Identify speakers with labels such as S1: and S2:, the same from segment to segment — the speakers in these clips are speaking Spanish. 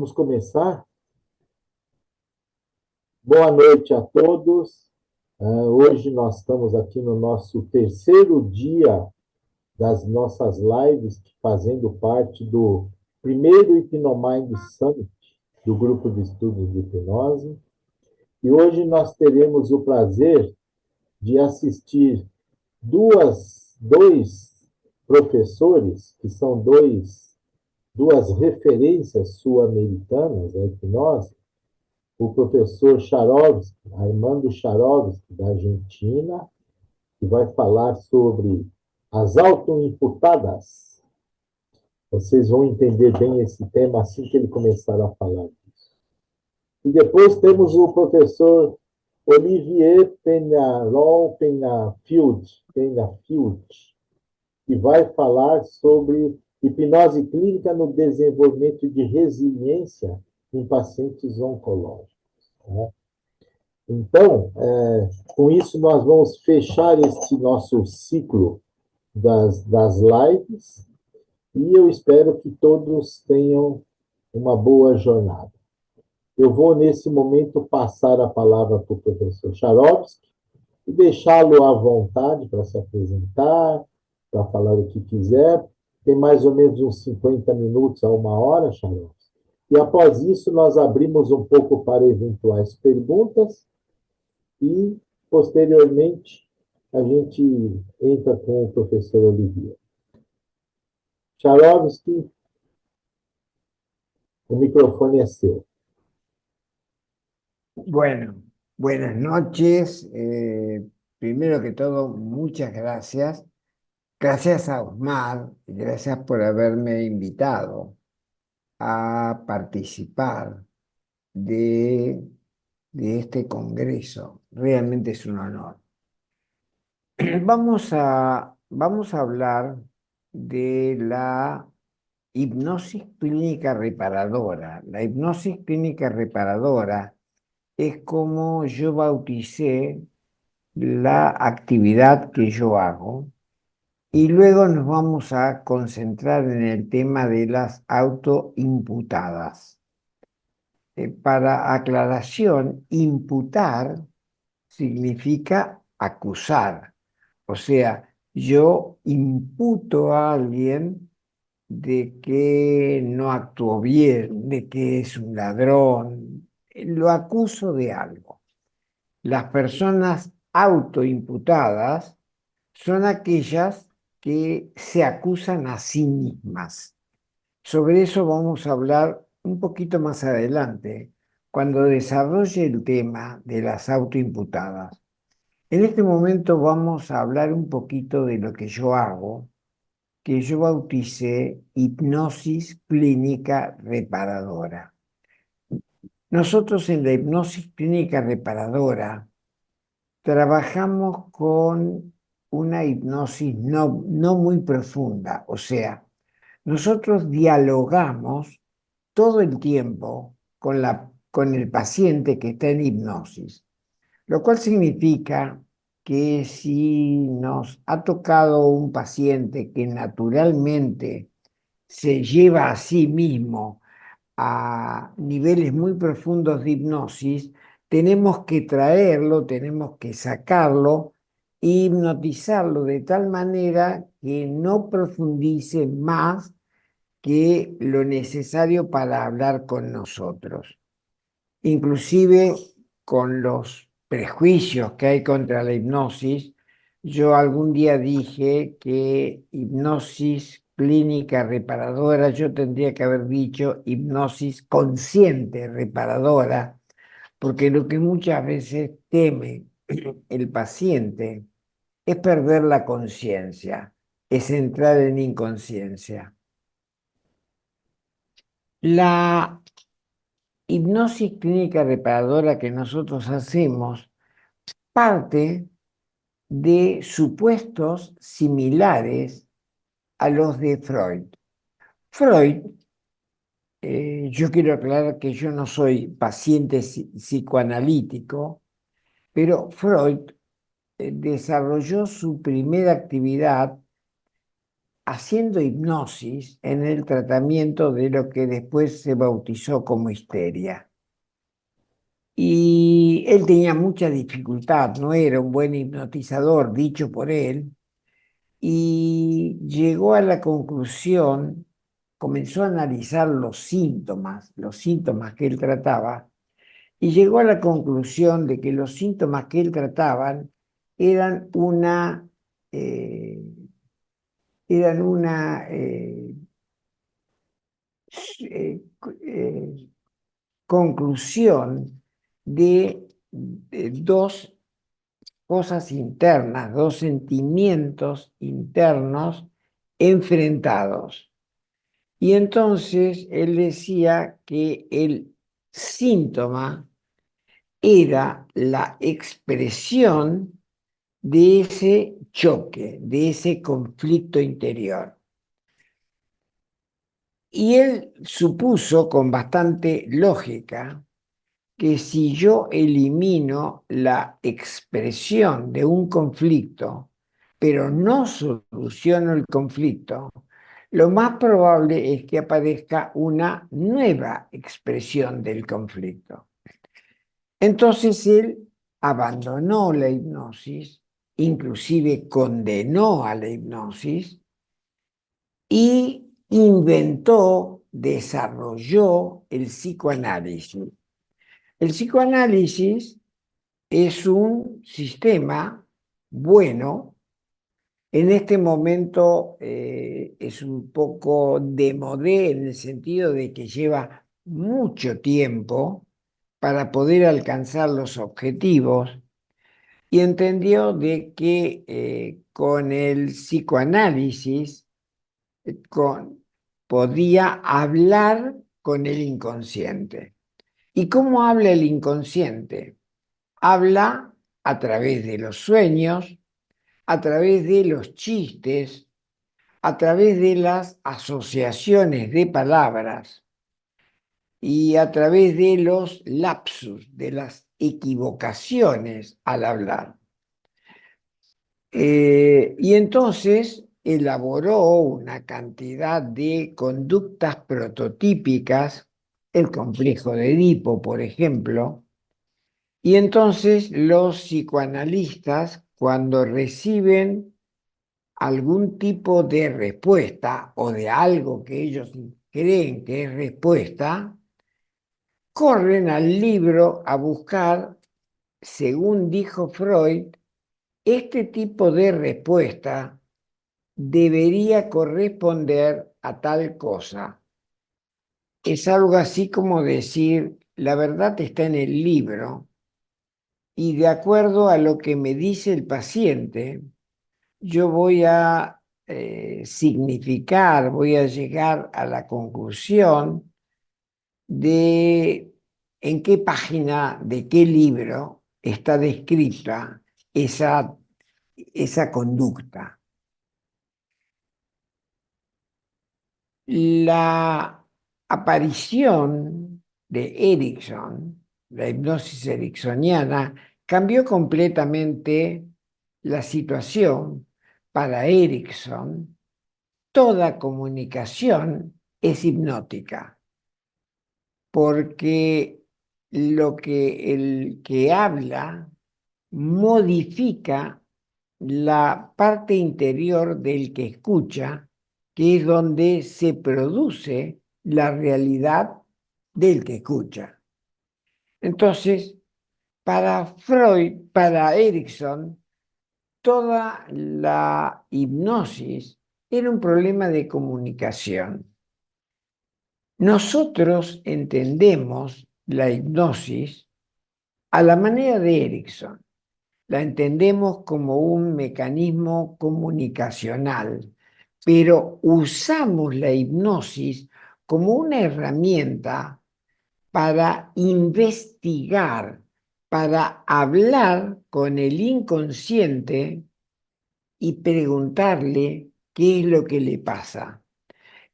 S1: vamos começar. Boa noite a todos. Hoje nós estamos aqui no nosso terceiro dia das nossas lives, fazendo parte do primeiro Hipnomind Summit, do grupo de estudos de hipnose. E hoje nós teremos o prazer de assistir dois professores, que são duas referências sul-americanas à hipnose, o professor Charovsky, Armando Charovsky, da Argentina, que vai falar sobre as autoimputadas. Vocês vão entender bem esse tema assim que ele começar a falar disso. E depois temos o professor Olivier Penafield, que vai falar sobre hipnose clínica no desenvolvimento de resiliência em pacientes oncológicos. Né? Então, com isso, nós vamos fechar este nosso ciclo das lives e eu espero que todos tenham uma boa jornada. Eu vou, nesse momento, passar a palavra para o professor Charovsky e deixá-lo à vontade para se apresentar, para falar o que quiser. Tem mais ou menos uns 50 minutos a uma hora, Charovsky. E, após isso, nós abrimos um pouco para eventuais perguntas e, posteriormente, a gente entra com o professor Olivier. Charovsky, o microfone é seu.
S2: Bueno, buenas noches. Primero que todo, muchas gracias. Gracias a Osmar, gracias por haberme invitado a participar de, de este congreso. Realmente es un honor. Vamos a hablar de la hipnosis clínica reparadora. La hipnosis clínica reparadora es como yo bauticé la actividad que yo hago y luego nos vamos a concentrar en el tema de las autoimputadas. Para aclaración, imputar significa acusar, o sea, yo imputo a alguien de que no actuó bien, de que es un ladrón, lo acuso de algo. Las personas autoimputadas son aquellas que se acusan a sí mismas. Sobre eso vamos a hablar un poquito más adelante, cuando desarrolle el tema de las autoimputadas. En este momento vamos a hablar un poquito de lo que yo hago, que yo bauticé hipnosis clínica reparadora. Nosotros en la hipnosis clínica reparadora trabajamos con una hipnosis no muy profunda, o sea, nosotros dialogamos todo el tiempo con el paciente que está en hipnosis, lo cual significa que si nos ha tocado un paciente que naturalmente se lleva a sí mismo a niveles muy profundos de hipnosis, tenemos que traerlo, tenemos que sacarlo e hipnotizarlo de tal manera que no profundice más que lo necesario para hablar con nosotros. Inclusive con los prejuicios que hay contra la hipnosis, yo algún día dije que hipnosis clínica reparadora, yo tendría que haber dicho hipnosis consciente reparadora, porque lo que muchas veces teme el paciente es perder la conciencia, es entrar en inconsciencia. La hipnosis clínica reparadora que nosotros hacemos parte de supuestos similares a los de Freud. Freud, yo quiero aclarar que yo no soy paciente psicoanalítico, pero Freud desarrolló su primera actividad haciendo hipnosis en el tratamiento de lo que después se bautizó como histeria. Y él tenía mucha dificultad, no era un buen hipnotizador, dicho por él, y llegó a la conclusión, comenzó a analizar los síntomas que él trataba, y llegó a la conclusión de que los síntomas que él trataba eran eh, una eh, eh, conclusión de dos cosas internas, dos sentimientos internos enfrentados. Y entonces él decía que el síntoma era la expresión de ese choque, de ese conflicto interior. Y él supuso con bastante lógica que si yo elimino la expresión de un conflicto, pero no soluciono el conflicto, lo más probable es que aparezca una nueva expresión del conflicto. Entonces él abandonó la hipnosis, inclusive condenó a la hipnosis y inventó, desarrolló el psicoanálisis. El psicoanálisis es un sistema bueno. En este momento es un poco de modé en el sentido de que lleva mucho tiempo para poder alcanzar los objetivos y entendió de que con el psicoanálisis con, podía hablar con el inconsciente. ¿Y cómo habla el inconsciente? Habla a través de los sueños, a través de los chistes, a través de las asociaciones de palabras y a través de los lapsus, de las equivocaciones al hablar. Y entonces elaboró una cantidad de conductas prototípicas, el complejo de Edipo, por ejemplo, y entonces los psicoanalistas, cuando reciben algún tipo de respuesta o de algo que ellos creen que es respuesta, corren al libro a buscar, según dijo Freud, este tipo de respuesta debería corresponder a tal cosa. Es algo así como decir, la verdad está en el libro y de acuerdo a lo que me dice el paciente, yo voy a significar, voy a llegar a la conclusión de en qué página de qué libro está descrita esa conducta. La aparición de Erickson, la hipnosis ericksoniana, cambió completamente la situación. Para Erickson, toda comunicación es hipnótica, porque lo que el que habla modifica la parte interior del que escucha, que es donde se produce la realidad del que escucha. Entonces, para Freud, para Erickson, toda la hipnosis era un problema de comunicación. Nosotros entendemos la hipnosis a la manera de Erickson. La entendemos como un mecanismo comunicacional, pero usamos la hipnosis como una herramienta para investigar, para hablar con el inconsciente y preguntarle qué es lo que le pasa.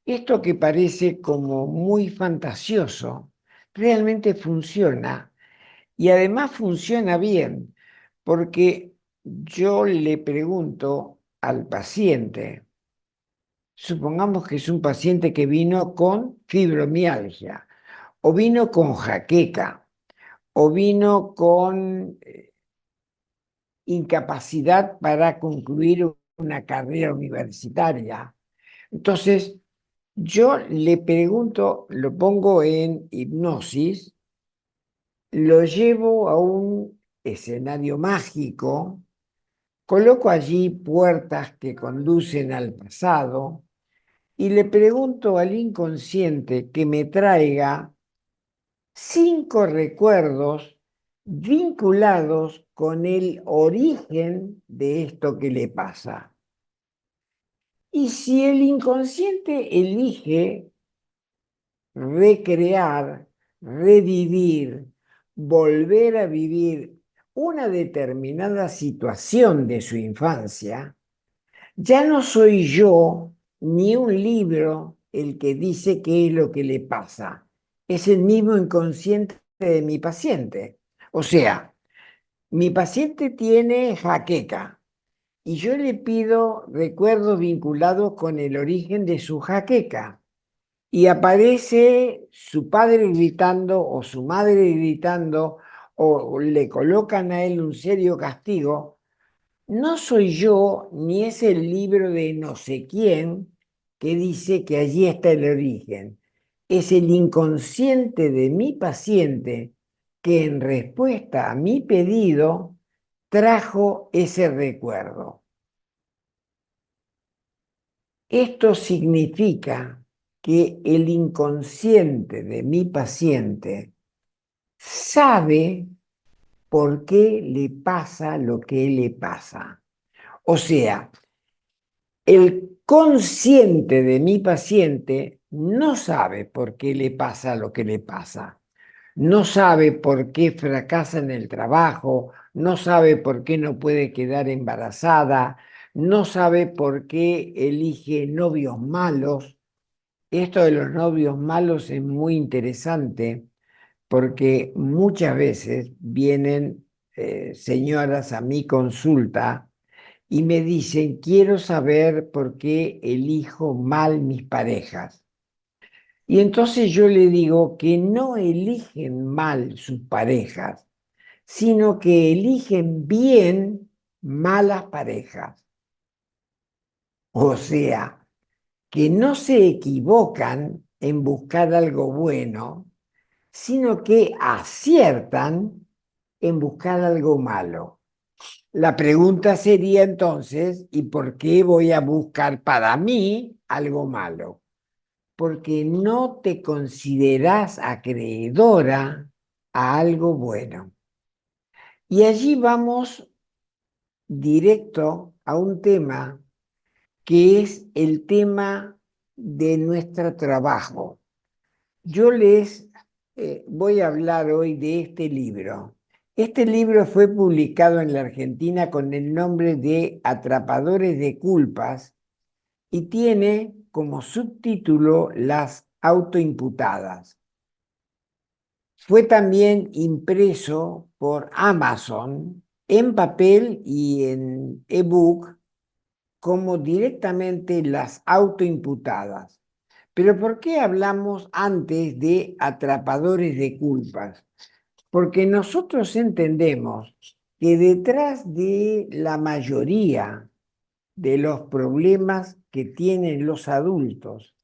S2: Esto que parece como muy fantasioso, realmente funciona y además funciona bien, porque yo le pregunto al paciente, supongamos que es un paciente que vino con fibromialgia, o vino con jaqueca, o vino con incapacidad para concluir una carrera universitaria. Entonces, yo le pregunto, lo pongo en hipnosis, lo llevo a un escenario mágico, coloco allí puertas que conducen al pasado y le pregunto al inconsciente que me traiga 5 recuerdos vinculados con el origen de esto que le pasa. Y si el inconsciente elige recrear, revivir, volver a vivir una determinada situación de su infancia, ya no soy yo ni un libro el que dice qué es lo que le pasa. Es el mismo inconsciente de mi paciente. O sea, mi paciente tiene jaqueca y yo le pido recuerdos vinculados con el origen de su jaqueca. Y aparece su padre gritando o su madre gritando o le colocan a él un serio castigo. No soy yo ni es el libro de no sé quién que dice que allí está el origen. Es el inconsciente de mi paciente que en respuesta a mi pedido trajo ese recuerdo. Esto significa que el inconsciente de mi paciente sabe por qué le pasa lo que le pasa. O sea, el consciente de mi paciente no sabe por qué le pasa lo que le pasa. No sabe por qué fracasa en el trabajo, no sabe por qué no puede quedar embarazada, no sabe por qué elige novios malos. Esto de los novios malos es muy interesante porque muchas veces vienen señoras a mi consulta y me dicen, quiero saber por qué elijo mal mis parejas. Y entonces yo le digo que no eligen mal sus parejas, sino que eligen bien malas parejas. O sea, que no se equivocan en buscar algo bueno, sino que aciertan en buscar algo malo. La pregunta sería entonces, ¿y por qué voy a buscar para mí algo malo? Porque no te consideras acreedora a algo bueno. Y allí vamos directo a un tema que es el tema de nuestro trabajo. Yo les voy a hablar hoy de este libro. Este libro fue publicado en la Argentina con el nombre de Atrapadores de Culpas y tiene como subtítulo Las autoimputadas. Fue también impreso por Amazon en papel y en ebook como directamente Las autoimputadas. Pero ¿por qué hablamos antes de atrapadores de culpas? Porque nosotros entendemos que detrás de la mayoría de los problemas que tienen los adultos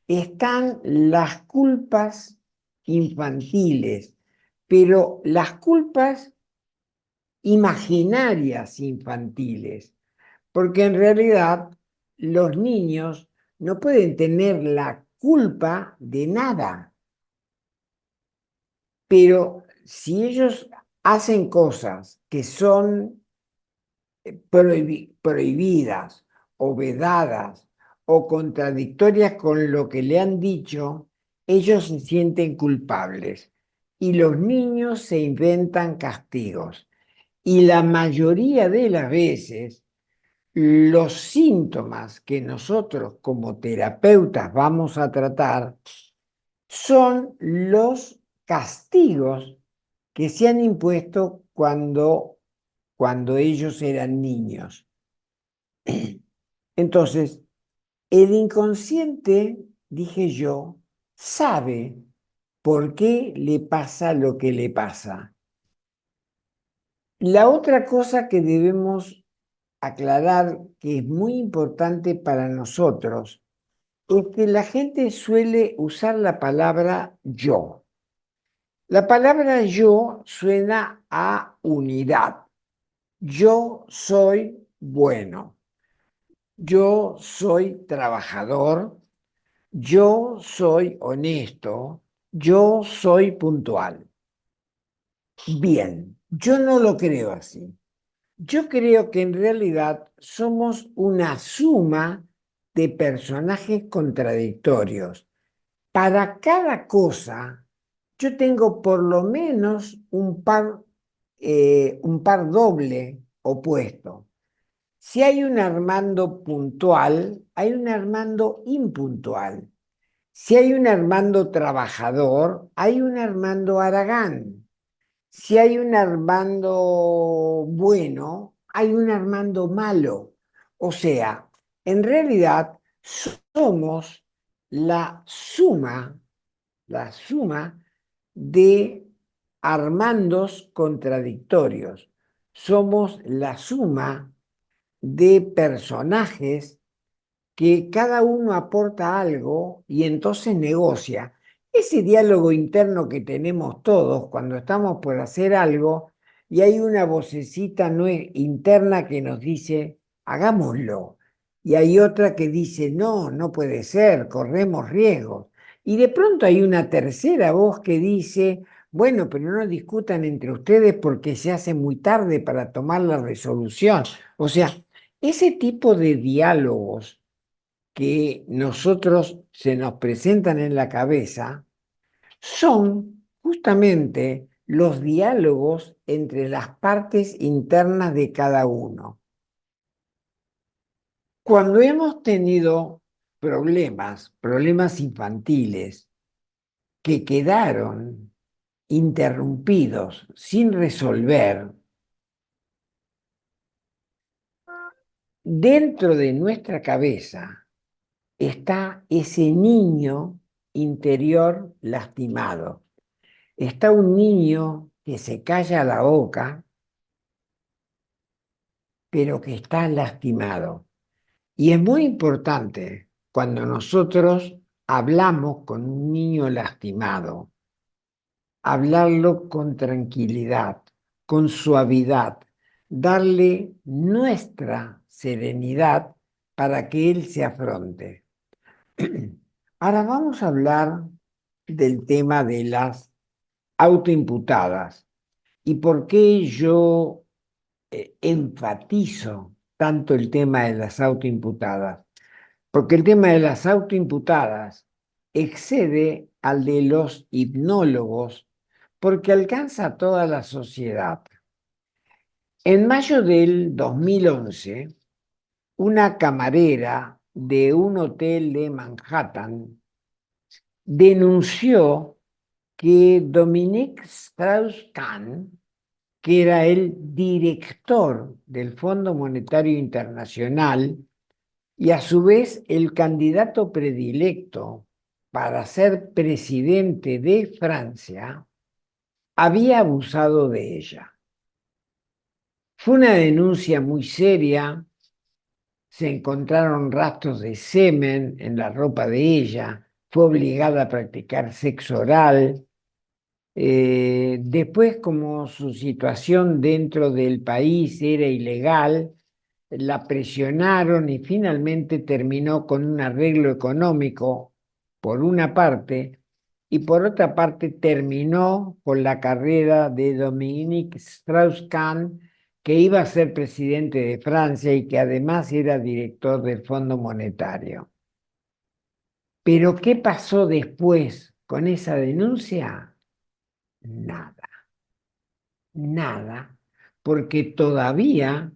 S2: están las culpas infantiles, pero las culpas imaginarias infantiles, porque en realidad los niños no pueden tener la culpa de nada, pero si ellos hacen cosas que son prohibidas o vedadas o contradictorias con lo que le han dicho, ellos se sienten culpables y los niños se inventan castigos. Y la mayoría de las veces, los síntomas que nosotros como terapeutas vamos a tratar son los castigos que se han impuesto cuando ellos eran niños. Entonces, El inconsciente, dije yo, sabe por qué le pasa lo que le pasa. La otra cosa que debemos aclarar, que es muy importante para nosotros, es que la gente suele usar la palabra yo. La palabra yo suena a unidad. Yo soy bueno. Yo soy trabajador. Yo soy honesto. Yo soy puntual. Bien, yo no lo creo así. Yo creo que en realidad somos una suma de personajes contradictorios. Para cada cosa, yo tengo por lo menos un par doble opuesto. Si hay un Armando puntual, hay un Armando impuntual. Si hay un Armando trabajador, hay un Armando Aragán. Si hay un Armando bueno, hay un Armando malo. O sea, en realidad somos la suma, la suma de Armandos contradictorios. Somos la suma de personajes que cada uno aporta algo y entonces negocia. Ese diálogo interno que tenemos todos cuando estamos por hacer algo y hay una vocecita interna que nos dice, hagámoslo. Y hay otra que dice, no, no puede ser, corremos riesgos. Y de pronto hay una tercera voz que dice, bueno, pero no discutan entre ustedes porque se hace muy tarde para tomar la resolución. O sea, ese tipo de diálogos que nosotros se nos presentan en la cabeza son justamente los diálogos entre las partes internas de cada uno. Cuando hemos tenido problemas infantiles que quedaron interrumpidos sin resolver, dentro de nuestra cabeza está ese niño interior lastimado. Está un niño que se calla la boca, pero que está lastimado. Y es muy importante cuando nosotros hablamos con un niño lastimado, hablarlo con tranquilidad, con suavidad, darle nuestra serenidad para que él se afronte. Ahora vamos a hablar del tema de las autoimputadas y por qué yo enfatizo tanto el tema de las autoimputadas, porque el tema de las autoimputadas excede al de los hipnólogos porque alcanza a toda la sociedad. En mayo del 2011, una camarera de un hotel de Manhattan denunció que Dominique Strauss-Kahn, que era el director del Fondo Monetario Internacional y a su vez el candidato predilecto para ser presidente de Francia, había abusado de ella. Fue una denuncia muy seria, se encontraron rastros de semen en la ropa de ella, fue obligada a practicar sexo oral. Después, como su situación dentro del país era ilegal, la presionaron y finalmente terminó con un arreglo económico, por una parte, y por otra parte terminó con la carrera de Dominique Strauss-Kahn, que iba a ser presidente de Francia y que además era director del Fondo Monetario. Pero ¿qué pasó después con esa denuncia? Nada, nada, porque todavía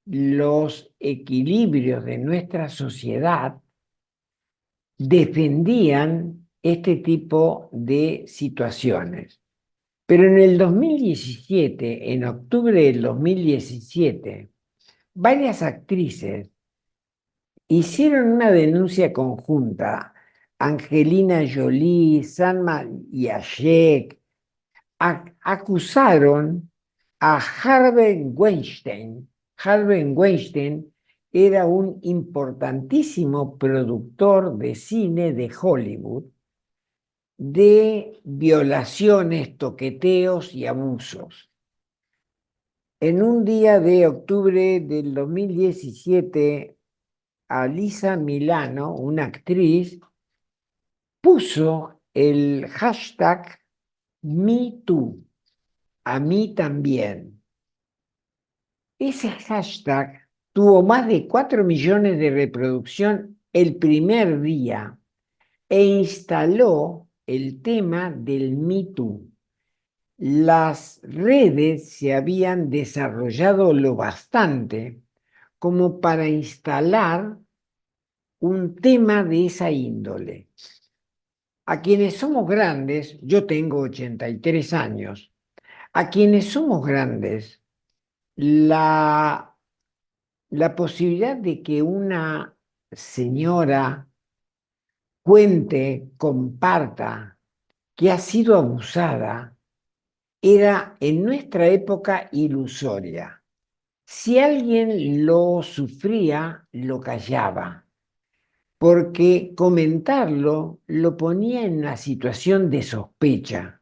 S2: los equilibrios de nuestra sociedad defendían este tipo de situaciones. Pero en el 2017, en octubre del 2017, varias actrices hicieron una denuncia conjunta. Angelina Jolie, Salma Hayek acusaron a Harvey Weinstein. Harvey Weinstein era un importantísimo productor de cine de Hollywood de violaciones, toqueteos y abusos. En un día de octubre del 2017, Alisa Milano, una actriz, puso el hashtag MeToo, a mí también. Ese hashtag tuvo más de 4 millones de reproducción el primer día e instaló el tema del Me Too. Las redes se habían desarrollado lo bastante como para instalar un tema de esa índole. A quienes somos grandes, yo tengo 83 años, a quienes somos grandes, la posibilidad de que una señora cuente, comparta que ha sido abusada, era en nuestra época ilusoria. Si alguien lo sufría, lo callaba, porque comentarlo lo ponía en una situación de sospecha.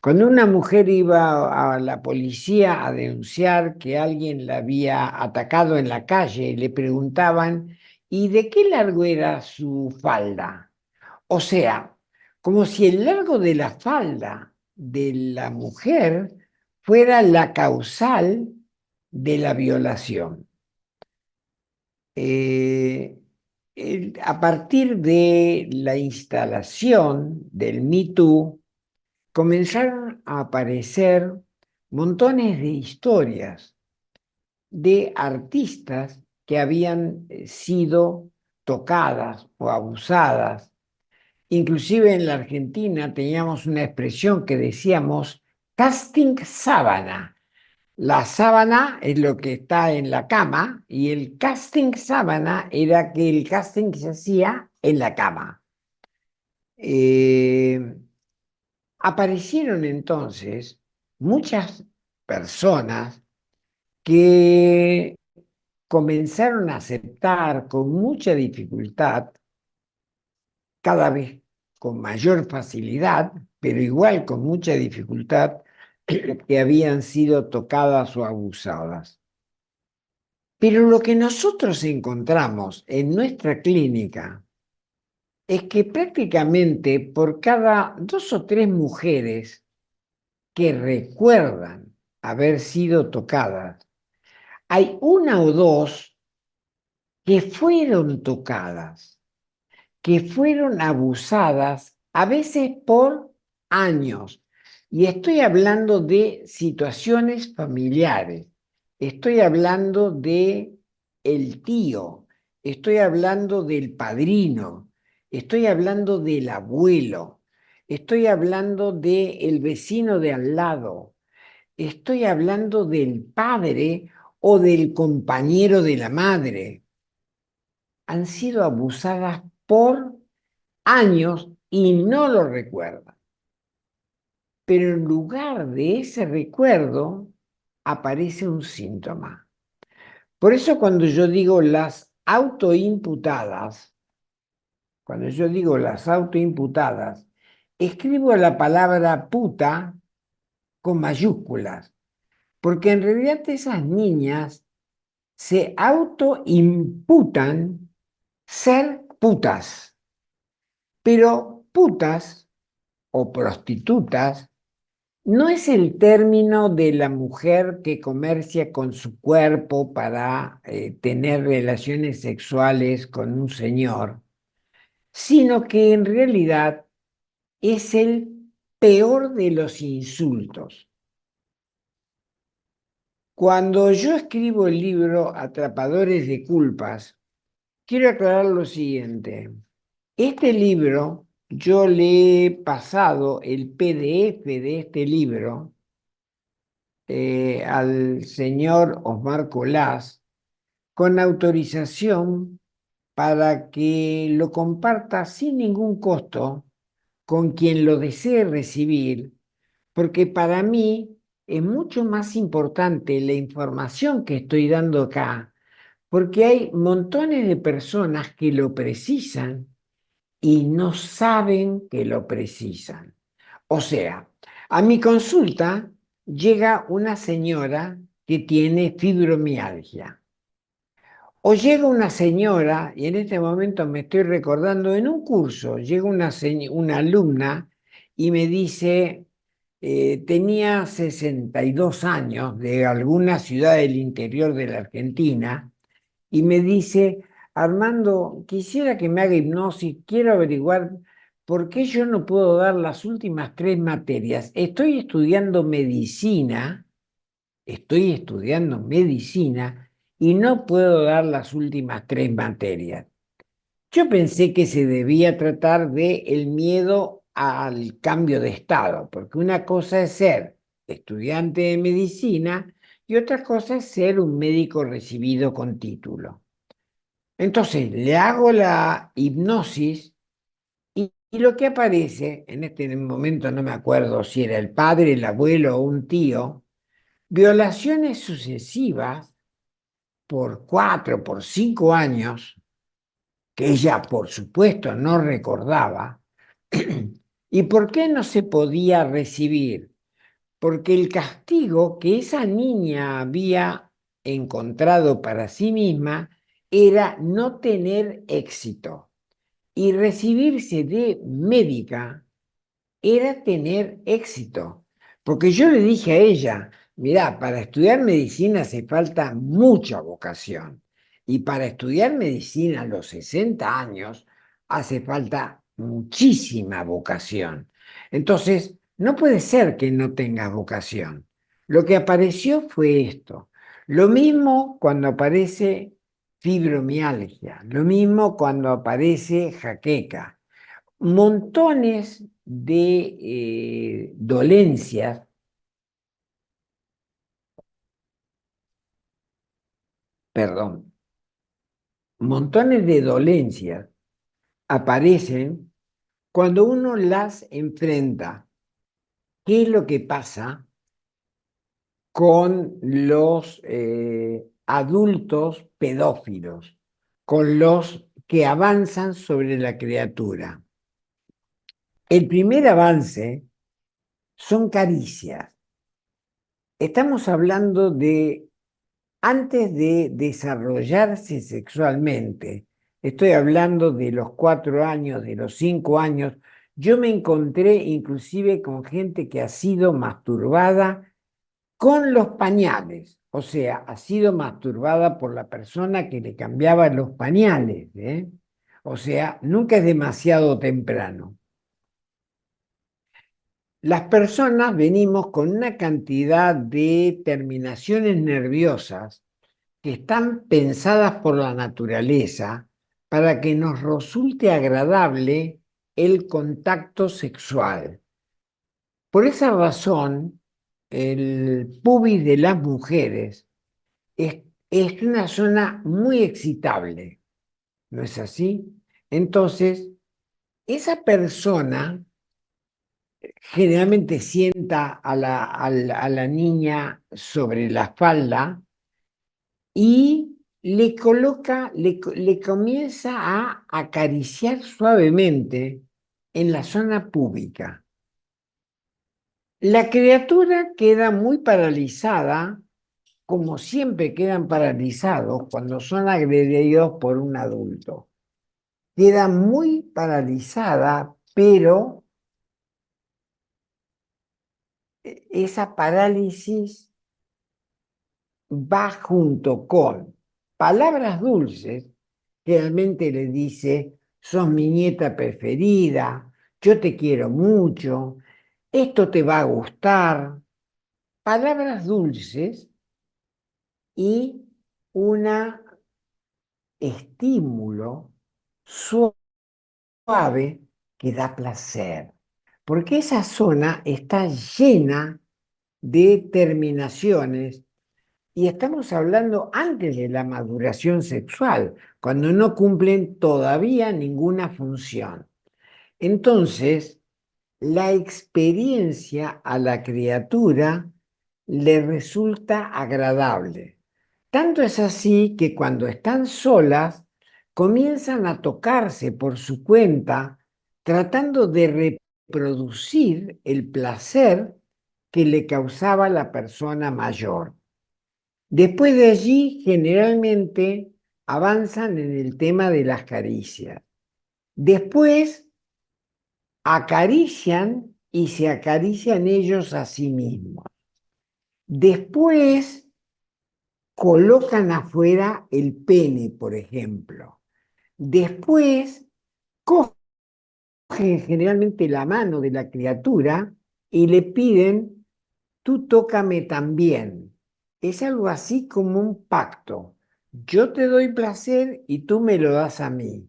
S2: Cuando una mujer iba a la policía a denunciar que alguien la había atacado en la calle, le preguntaban, ¿y de qué largo era su falda? O sea, como si el largo de la falda de la mujer fuera la causal de la violación. A partir de la instalación del Me Too, comenzaron a aparecer montones de historias de artistas que habían sido tocadas o abusadas. Inclusive en la Argentina teníamos una expresión que decíamos casting sábana. La sábana es lo que está en la cama y el casting sábana era que el casting se hacía en la cama. Aparecieron entonces muchas personas que comenzaron a aceptar con mucha dificultad, cada vez con mayor facilidad, pero igual con mucha dificultad, que habían sido tocadas o abusadas. Pero lo que nosotros encontramos en nuestra clínica es que prácticamente por cada 2 o 3 mujeres que recuerdan haber sido tocadas, hay una o dos que fueron tocadas, que fueron abusadas, a veces por años. Y estoy hablando de situaciones familiares, estoy hablando de el tío, estoy hablando del padrino, estoy hablando del abuelo, estoy hablando del vecino de al lado, estoy hablando del padre o del compañero de la madre. Han sido abusadas por años y no lo recuerdan. Pero en lugar de ese recuerdo aparece un síntoma. Por eso cuando yo digo las autoimputadas, escribo la palabra puta con mayúsculas, porque en realidad esas niñas se autoimputan ser putas, pero putas o prostitutas no es el término de la mujer que comercia con su cuerpo para tener relaciones sexuales con un señor, sino que en realidad es el peor de los insultos. Cuando yo escribo el libro Atrapadores de Culpas, quiero aclarar lo siguiente. Este libro, yo le he pasado el PDF de este libro al señor Osmar Colás con autorización para que lo comparta sin ningún costo con quien lo desee recibir, porque para mí es mucho más importante la información que estoy dando acá, porque hay montones de personas que lo precisan y no saben que lo precisan. O sea, a mi consulta llega una señora que tiene fibromialgia. O llega una señora, y en este momento me estoy recordando, en un curso, llega una alumna y me dice, tenía 62 años de alguna ciudad del interior de la Argentina, y me dice, Armando, quisiera que me haga hipnosis, quiero averiguar por qué yo no puedo dar las últimas 3 materias. Estoy estudiando medicina y no puedo dar las últimas 3 materias. Yo pensé que se debía tratar de el miedo al cambio de estado, porque una cosa es ser estudiante de medicina y otra cosa es ser un médico recibido con título. Entonces le hago la hipnosis y lo que aparece, en este momento no me acuerdo si era el padre, el abuelo o un tío, violaciones sucesivas por 4, por 5 años, que ella por supuesto no recordaba. ¿Y por qué no se podía recibir? Porque el castigo que esa niña había encontrado para sí misma era no tener éxito. Y recibirse de médica era tener éxito. Porque yo le dije a ella, mirá, para estudiar medicina hace falta mucha vocación. Y para estudiar medicina a los 60 años hace falta muchísima vocación. Entonces, no puede ser que no tengas vocación. Lo que apareció fue esto. Lo mismo cuando aparece fibromialgia, lo mismo cuando aparece jaqueca, montones de dolencias, perdón, montones de dolencias aparecen cuando uno las enfrenta. ¿Qué es lo que pasa con los adultos pedófilos, con los que avanzan sobre la criatura? El primer avance son caricias. Estamos hablando de antes de desarrollarse sexualmente. Estoy hablando de los 4 años, de los 5 años. Yo me encontré inclusive con gente que ha sido masturbada con los pañales, o sea, ha sido masturbada por la persona que le cambiaba los pañales, ¿eh? O sea, nunca es demasiado temprano. Las personas venimos con una cantidad de terminaciones nerviosas que están pensadas por la naturaleza para que nos resulte agradable el contacto sexual. Por esa razón, el pubis de las mujeres es una zona muy excitable, ¿no es así? Entonces, esa persona generalmente sienta a la niña sobre la falda y le comienza a acariciar suavemente en la zona pública. La criatura queda muy paralizada, como siempre quedan paralizados cuando son agredidos por un adulto. Queda muy paralizada, pero esa parálisis va junto con palabras dulces que realmente le dice, sos mi nieta preferida, yo te quiero mucho, esto te va a gustar. Palabras dulces y un estímulo suave que da placer, porque esa zona está llena de terminaciones. Y estamos hablando antes de la maduración sexual. cuando no cumplen todavía ninguna función. Entonces, la experiencia a la criatura le resulta agradable. Tanto es así que cuando están solas, comienzan a tocarse por su cuenta, tratando de reproducir el placer que le causaba la persona mayor. Después de allí, generalmente avanzan en el tema de las caricias. Después acarician y se acarician ellos a sí mismos. Después colocan afuera el pene, por ejemplo. Después cogen generalmente la mano de la criatura y le piden, tú tócame también. Es algo así como un pacto. Yo te doy placer y tú me lo das a mí.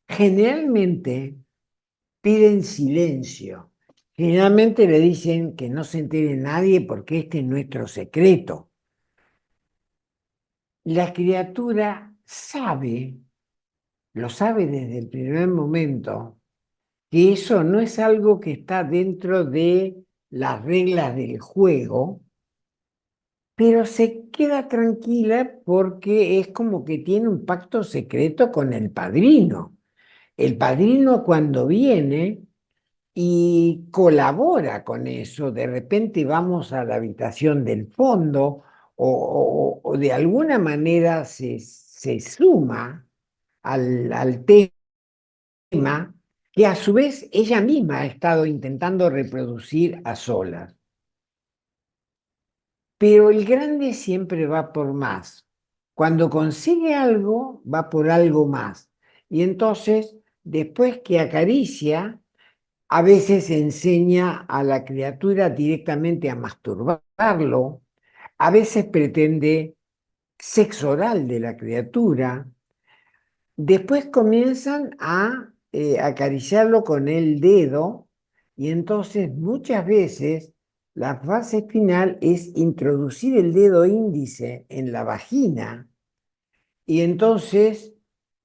S2: Generalmente piden silencio. Generalmente le dicen que no se entere nadie porque este es nuestro secreto. La criatura sabe, lo sabe desde el primer momento, que eso no es algo que está dentro de las reglas del juego, pero se queda tranquila porque es como que tiene un pacto secreto con el padrino. El padrino cuando viene y colabora con eso, de repente vamos a la habitación del fondo o de alguna manera se suma al tema que a su vez ella misma ha estado intentando reproducir a solas. Pero el grande siempre va por más. Cuando consigue algo, va por algo más. Y entonces, después que acaricia, a veces enseña a la criatura directamente a masturbarlo, a veces pretende sexo oral de la criatura, después comienzan a acariciarlo con el dedo y entonces muchas veces la fase final es introducir el dedo índice en la vagina y entonces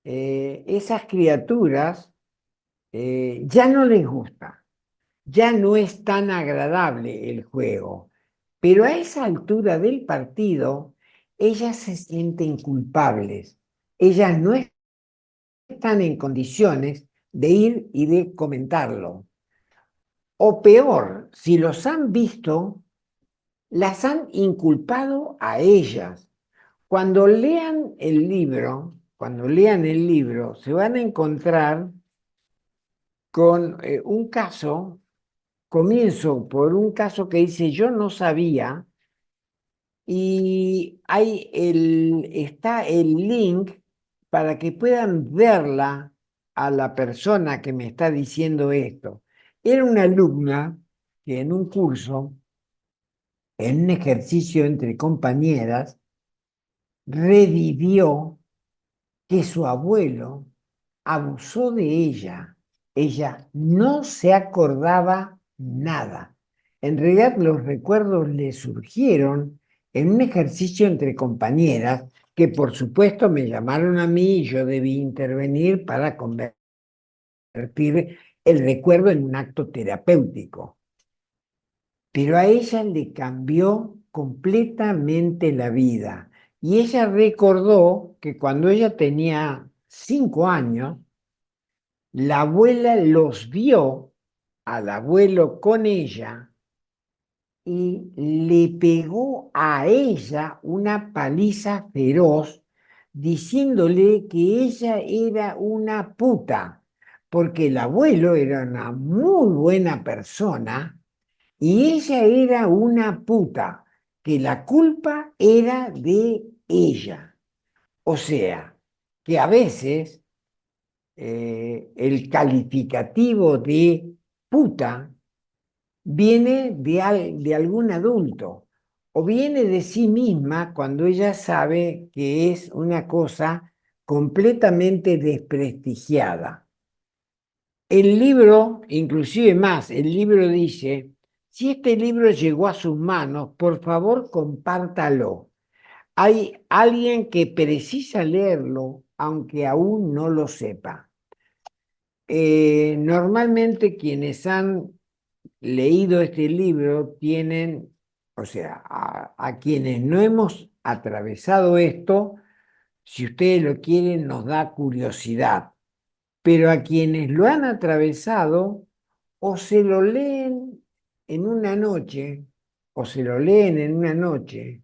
S2: esas criaturas ya no les gusta. Ya no es tan agradable el juego, pero a esa altura del partido, ellas se sienten culpables. Ellas no están en condiciones de ir y de comentarlo. O peor, si los han visto, las han inculpado a ellas. Cuando lean el libro, se van a encontrar con un caso. Comienzo por un caso que dice, yo no sabía, y está el link para que puedan verla a la persona que me está diciendo esto. Era una alumna que en un curso, en un ejercicio entre compañeras, revivió que su abuelo abusó de ella. Ella no se acordaba nada. En realidad los recuerdos le surgieron en un ejercicio entre compañeras que por supuesto me llamaron a mí y yo debí intervenir para convertir el recuerdo en un acto terapéutico. Pero a ella le cambió completamente la vida. Y ella recordó que cuando ella tenía 5 años, la abuela los vio al abuelo con ella y le pegó a ella una paliza feroz diciéndole que ella era una puta, porque el abuelo era una muy buena persona y ella era una puta, que la culpa era de ella. O sea, que a veces el calificativo de puta viene de algún adulto o viene de sí misma cuando ella sabe que es una cosa completamente desprestigiada. El libro, inclusive más, el libro dice, si este libro llegó a sus manos, por favor compártalo. hay alguien que precisa leerlo, aunque aún no lo sepa. Normalmente quienes han leído este libro tienen, o sea, a quienes no hemos atravesado esto, si ustedes lo quieren, nos da curiosidad, pero a quienes lo han atravesado, o se lo leen en una noche, o se lo leen en una noche,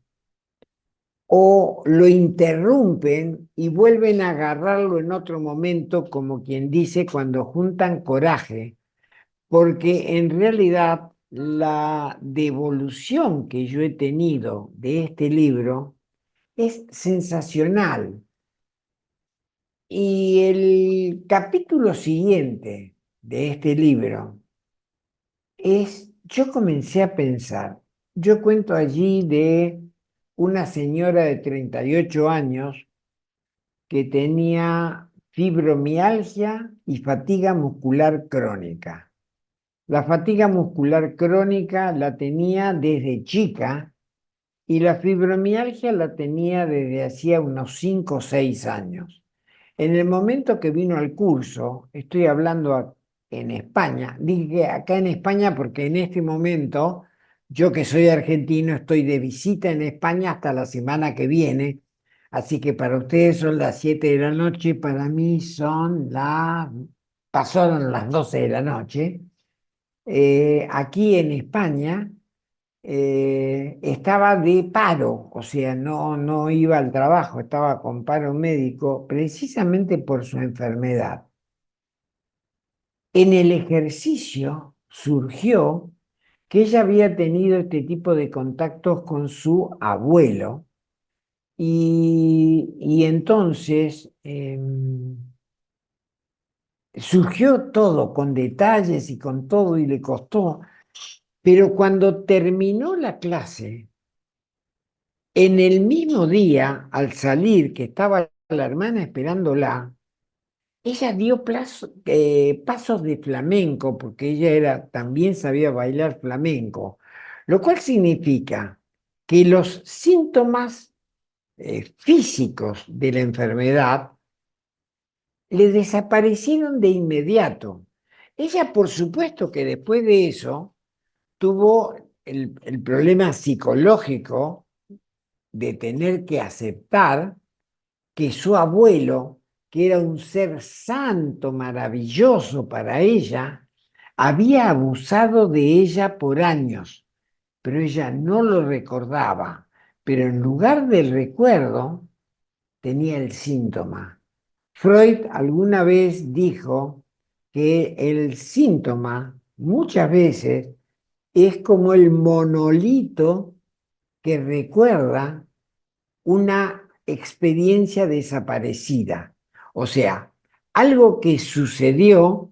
S2: o lo interrumpen y vuelven a agarrarlo en otro momento, como quien dice, cuando juntan coraje, porque en realidad la devolución que yo he tenido de este libro es sensacional. Y el capítulo siguiente de este libro yo comencé a pensar, yo cuento allí de una señora de 38 años que tenía fibromialgia y fatiga muscular crónica. La fatiga muscular crónica la tenía desde chica y la fibromialgia la tenía desde hacía unos 5 o 6 años. En el momento que vino al curso, estoy hablando en España, dije acá en España porque en este momento, yo que soy argentino, estoy de visita en España hasta la semana que viene, así que para ustedes son las 7 de la noche, para mí pasaron las 12 de la noche. Aquí en España estaba de paro, o sea, no iba al trabajo, estaba con paro médico precisamente por su enfermedad. En el ejercicio surgió que ella había tenido este tipo de contactos con su abuelo y entonces surgió todo con detalles y con todo y le costó, pero cuando terminó la clase, en el mismo día, al salir, que estaba la hermana esperándola, ella dio pasos de flamenco, porque también sabía bailar flamenco, lo cual significa que los síntomas físicos de la enfermedad le desaparecieron de inmediato. Ella, por supuesto que después de eso, tuvo el problema psicológico de tener que aceptar que su abuelo, que era un ser santo, maravilloso para ella, había abusado de ella por años, pero ella no lo recordaba. Pero en lugar del recuerdo, tenía el síntoma. Freud alguna vez dijo que el síntoma muchas veces es como el monolito que recuerda una experiencia desaparecida. O sea, algo que sucedió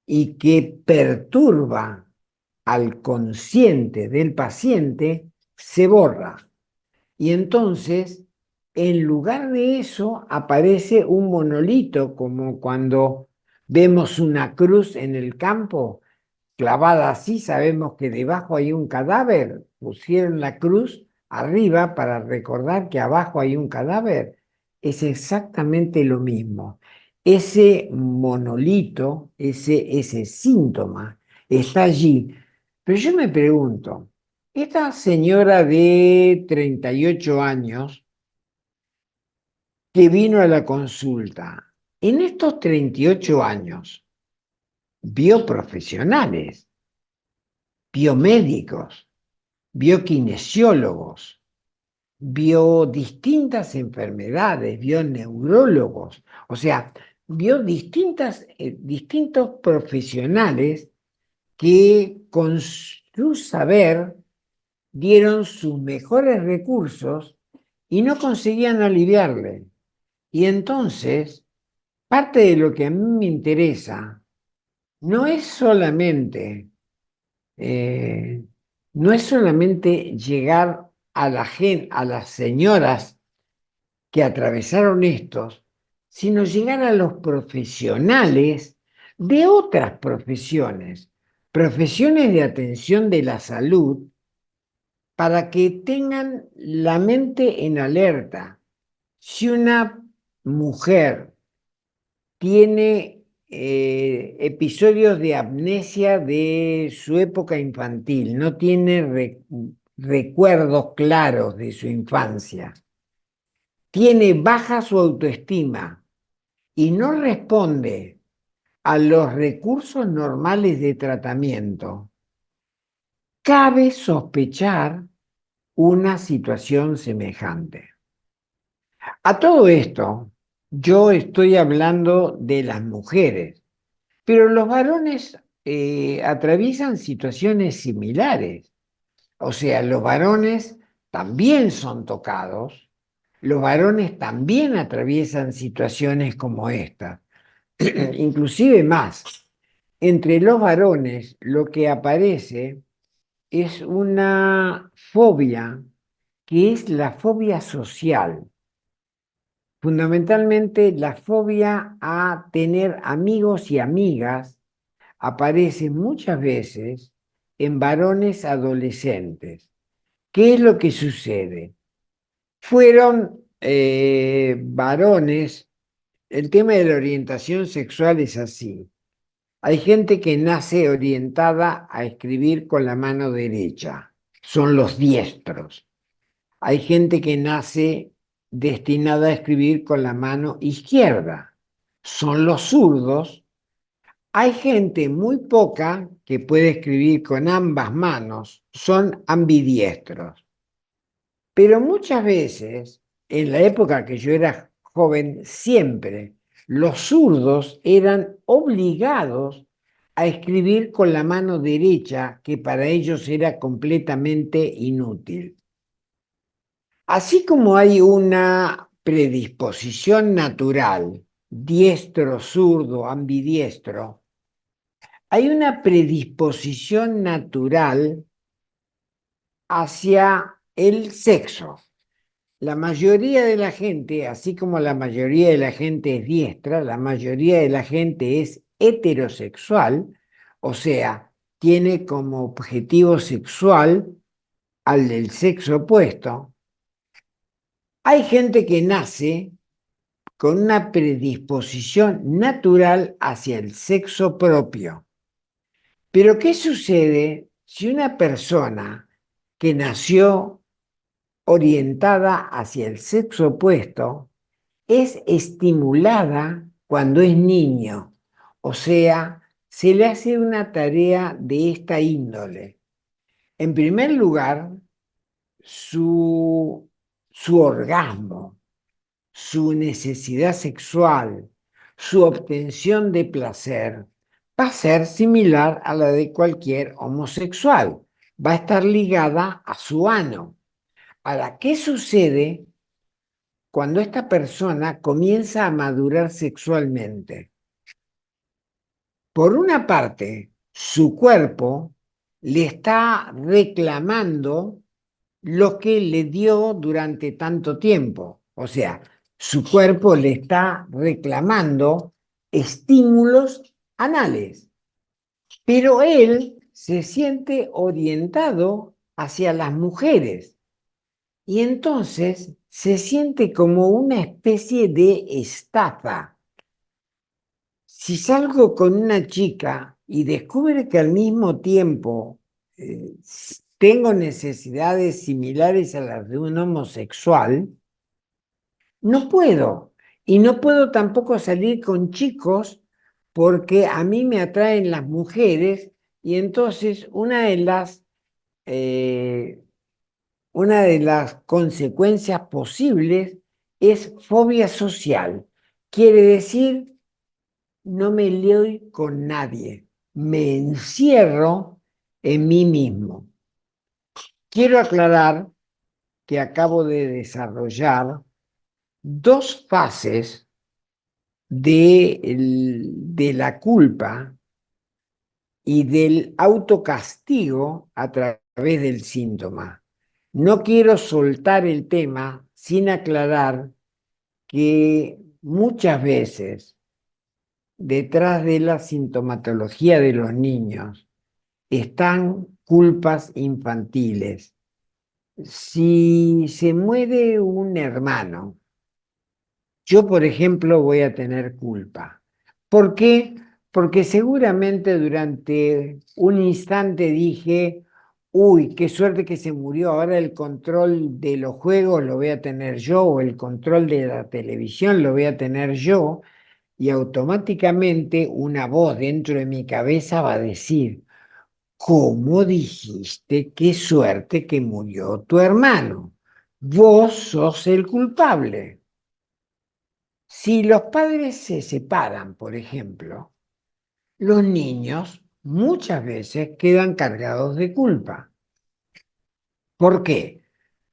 S2: y que perturba al consciente del paciente se borra. Y entonces, en lugar de eso, aparece un monolito, como cuando vemos una cruz en el campo clavada así, sabemos que debajo hay un cadáver, pusieron la cruz arriba para recordar que abajo hay un cadáver. Es exactamente lo mismo. Ese monolito, ese síntoma está allí. Pero yo me pregunto, esta señora de 38 años que vino a la consulta, en estos 38 años vio profesionales, biomédicos, vio kinesiólogos, vio distintas enfermedades, vio neurólogos, o sea, vio distintos profesionales que con su saber dieron sus mejores recursos y no conseguían aliviarle. Y entonces, parte de lo que a mí me interesa no es solamente no es solamente llegar a a las señoras que atravesaron estos, sino llegar a los profesionales de otras profesiones, profesiones de atención de la salud, para que tengan la mente en alerta. Si una mujer tiene episodios de amnesia de su época infantil, no tiene recuerdos claros de su infancia, tiene baja su autoestima y no responde a los recursos normales de tratamiento, cabe sospechar una situación semejante. A todo esto, yo estoy hablando de las mujeres, pero los varones atraviesan situaciones similares. O sea, los varones también son tocados, los varones también atraviesan situaciones como esta, inclusive más. Entre los varones lo que aparece es una fobia que es la fobia social. Fundamentalmente, la fobia a tener amigos y amigas aparece muchas veces en varones adolescentes. ¿Qué es lo que sucede? Fueron varones, el tema de la orientación sexual es así. Hay gente que nace orientada a escribir con la mano derecha, son los diestros. Hay gente que nace destinada a escribir con la mano izquierda, son los zurdos. Hay gente muy poca que puede escribir con ambas manos, son ambidiestros. Pero muchas veces, en la época que yo era joven, siempre los zurdos eran obligados a escribir con la mano derecha, que para ellos era completamente inútil. Así como hay una predisposición natural, diestro, zurdo, ambidiestro, hay una predisposición natural hacia el sexo. La mayoría de la gente, así como la mayoría de la gente es diestra, la mayoría de la gente es heterosexual, o sea, tiene como objetivo sexual al del sexo opuesto. Hay gente que nace con una predisposición natural hacia el sexo propio. Pero ¿qué sucede si una persona que nació orientada hacia el sexo opuesto es estimulada cuando es niño? O sea, se le hace una tarea de esta índole. En primer lugar, su orgasmo, su necesidad sexual, su obtención de placer, va a ser similar a la de cualquier homosexual. Va a estar ligada a su ano. Ahora, ¿qué sucede cuando esta persona comienza a madurar sexualmente? Por una parte, su cuerpo le está reclamando lo que le dio durante tanto tiempo. O sea, su cuerpo le está reclamando estímulos anales, pero él se siente orientado hacia las mujeres y entonces se siente como una especie de estafa. Si salgo con una chica y descubre que al mismo tiempo eh, tengo necesidades similares a las de un homosexual, no puedo. Y no puedo tampoco salir con chicos porque a mí me atraen las mujeres y entonces eh, una de las consecuencias posibles es fobia social. Quiere decir, no me leo con nadie, me encierro en mí mismo. Quiero aclarar que acabo de desarrollar dos fases de la culpa y del autocastigo a través del síntoma. No quiero soltar el tema sin aclarar que muchas veces detrás de la sintomatología de los niños están culpas infantiles. si se muere un hermano, yo, por ejemplo, voy a tener culpa. ¿Por qué? Porque seguramente durante un instante dije, uy, qué suerte que se murió, ahora el control de los juegos lo voy a tener yo, o el control de la televisión lo voy a tener yo, y automáticamente una voz dentro de mi cabeza va a decir, ¿cómo dijiste qué suerte que murió tu hermano? Vos sos el culpable. Si los padres se separan, por ejemplo, los niños muchas veces quedan cargados de culpa. ¿Por qué?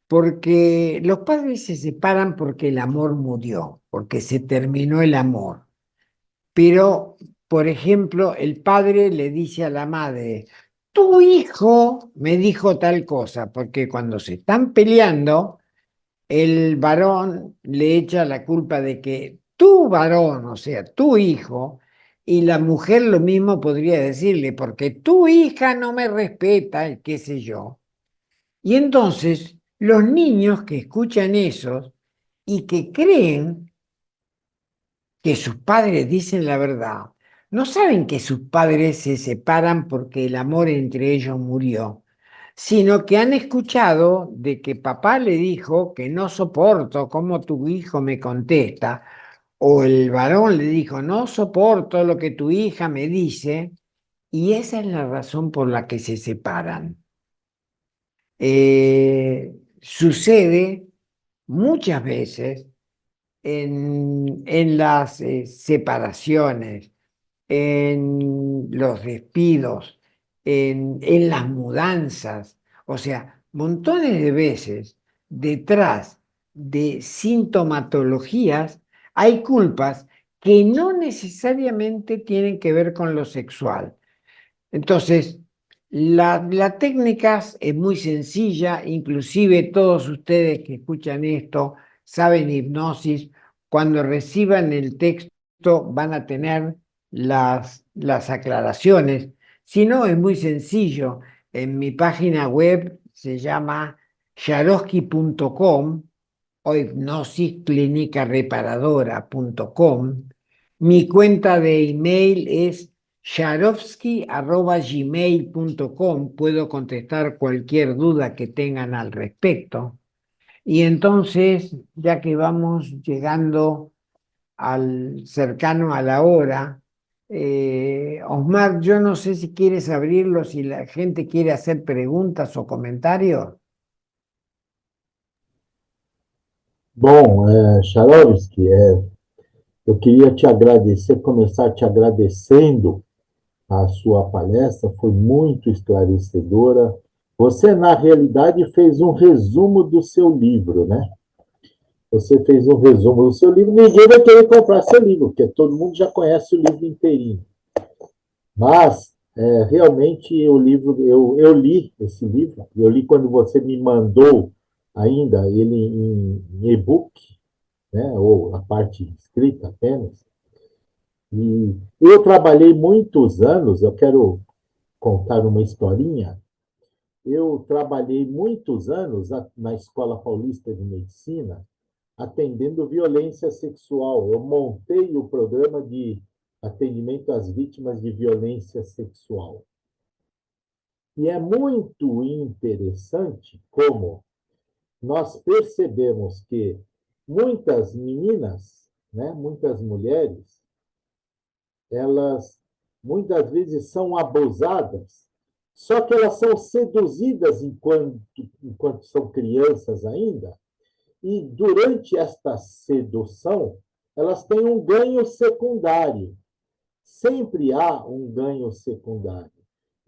S2: Porque los padres se separan porque el amor murió, porque se terminó el amor. Pero, por ejemplo, el padre le dice a la madre, tu hijo me dijo tal cosa, porque cuando se están peleando, el varón le echa la culpa de que tu varón, o sea, tu hijo, y la mujer lo mismo podría decirle, porque tu hija no me respeta, qué sé yo. Y entonces los niños que escuchan eso y que creen que sus padres dicen la verdad, no saben que sus padres se separan porque el amor entre ellos murió, sino que han escuchado de que papá le dijo que no soporto cómo tu hijo me contesta, o el varón le dijo, no soporto lo que tu hija me dice, y esa es la razón por la que se separan. Sucede muchas veces en las separaciones, en los despidos, en las mudanzas, o sea, montones de veces detrás de sintomatologías hay culpas que no necesariamente tienen que ver con lo sexual. Entonces, la técnica es muy sencilla, inclusive todos ustedes que escuchan esto saben hipnosis, cuando reciban el texto van a tener las aclaraciones. Si no, es muy sencillo. En mi página web se llama yaroski.com o hipnosisclinicareparadora.com. Mi cuenta de email es yarovsky@gmail.com. Puedo contestar cualquier duda que tengan al respecto. Y entonces, ya que vamos llegando al cercano a la hora, Osmar, yo no sé si quieres abrirlo, si la gente quiere hacer preguntas o comentarios.
S1: Bom, Charovski, eu queria te agradecer, começar te agradecendo a sua palestra, foi muito esclarecedora. Você, na realidade, fez um resumo do seu livro, né? Você fez um resumo do seu livro. Ninguém vai querer comprar seu livro, porque todo mundo já conhece o livro inteirinho. Mas, realmente, o livro, eu li esse livro, eu li quando você me mandou ainda ele em e-book, né, ou a parte escrita apenas. E eu trabalhei muitos anos, eu quero contar uma historinha. Eu trabalhei muitos anos na Escola Paulista de Medicina, atendendo violência sexual. Eu montei o programa de atendimento às vítimas de violência sexual. E é muito interessante como nós percebemos que muitas meninas, né, muitas mulheres, elas muitas vezes são abusadas, só que elas são seduzidas enquanto são crianças ainda, e durante esta sedução, elas têm um ganho secundário. Sempre há um ganho secundário.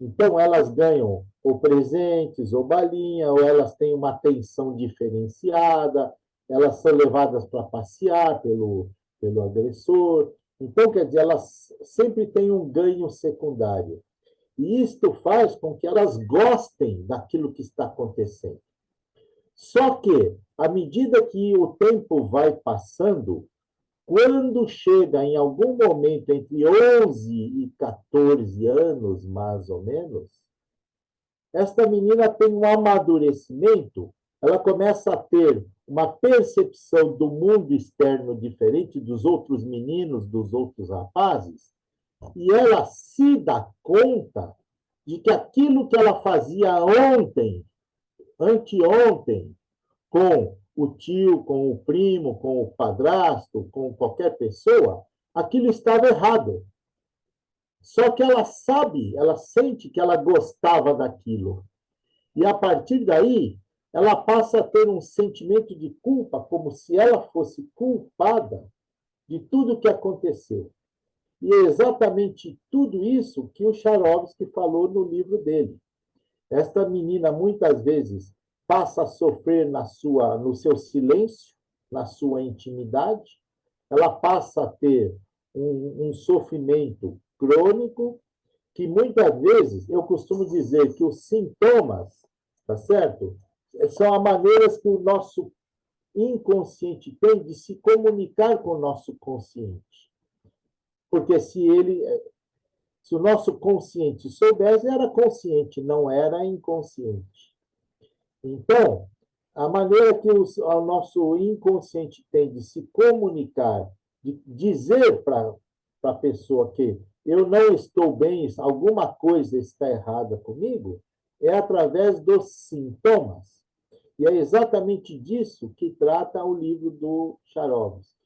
S1: Então, elas ganham ou presentes, ou balinha, ou elas têm uma atenção diferenciada, elas são levadas para passear pelo agressor. Então, quer dizer, elas sempre têm um ganho secundário. E isto faz com que elas gostem daquilo que está acontecendo. Só que, à medida que o tempo vai passando, quando chega em algum momento entre 11 e 14 anos, mais ou menos, esta menina tem um amadurecimento ela começa a ter uma percepção do mundo externo diferente dos outros meninos, dos outros rapazes, e ela se dá conta de que aquilo que ela fazia ontem, anteontem, com o tio, com o primo, com o padrasto, com qualquer pessoa, aquilo estava errado. Só que ela sabe, ela sente que ela gostava daquilo. E a partir daí, ela passa a ter um sentimento de culpa, como se ela fosse culpada de tudo o que aconteceu. E é exatamente tudo isso que o Charovsky falou no livro dele. Esta menina muitas vezes passa a sofrer no seu silêncio, na sua intimidade, ela passa a ter um sofrimento crônico que muitas vezes eu costumo dizer que os sintomas, tá certo? São as maneiras que o nosso inconsciente tem de se comunicar com o nosso consciente. Porque se o nosso consciente soubesse, era consciente, não era inconsciente. Então, a maneira que o nosso inconsciente tem de se comunicar, de dizer para a pessoa que eu não estou bem, alguma coisa está errada comigo, é através dos sintomas. E é exatamente disso que trata o livro do Charovsky.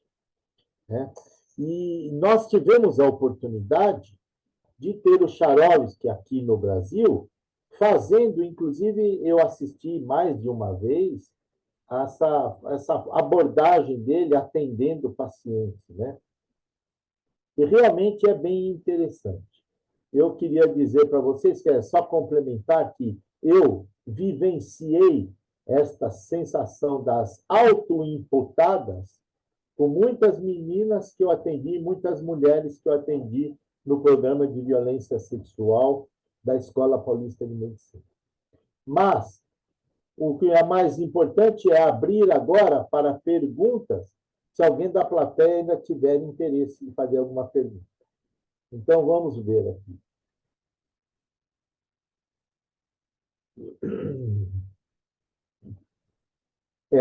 S1: Né? E nós tivemos a oportunidade de ter o Charovsky aqui no Brasil, fazendo, inclusive, eu assisti mais de uma vez essa abordagem dele atendendo pacientes, né? E realmente é bem interessante. Eu queria dizer para vocês, que é só complementar, que eu vivenciei esta sensação das autoimputadas com muitas meninas que eu atendi, muitas mulheres que eu atendi no programa de violência sexual da Escola Paulista de Medicina. Mas o que é mais importante é abrir agora para perguntas, se alguém da plateia ainda tiver interesse em fazer alguma pergunta. Então, vamos ver aqui.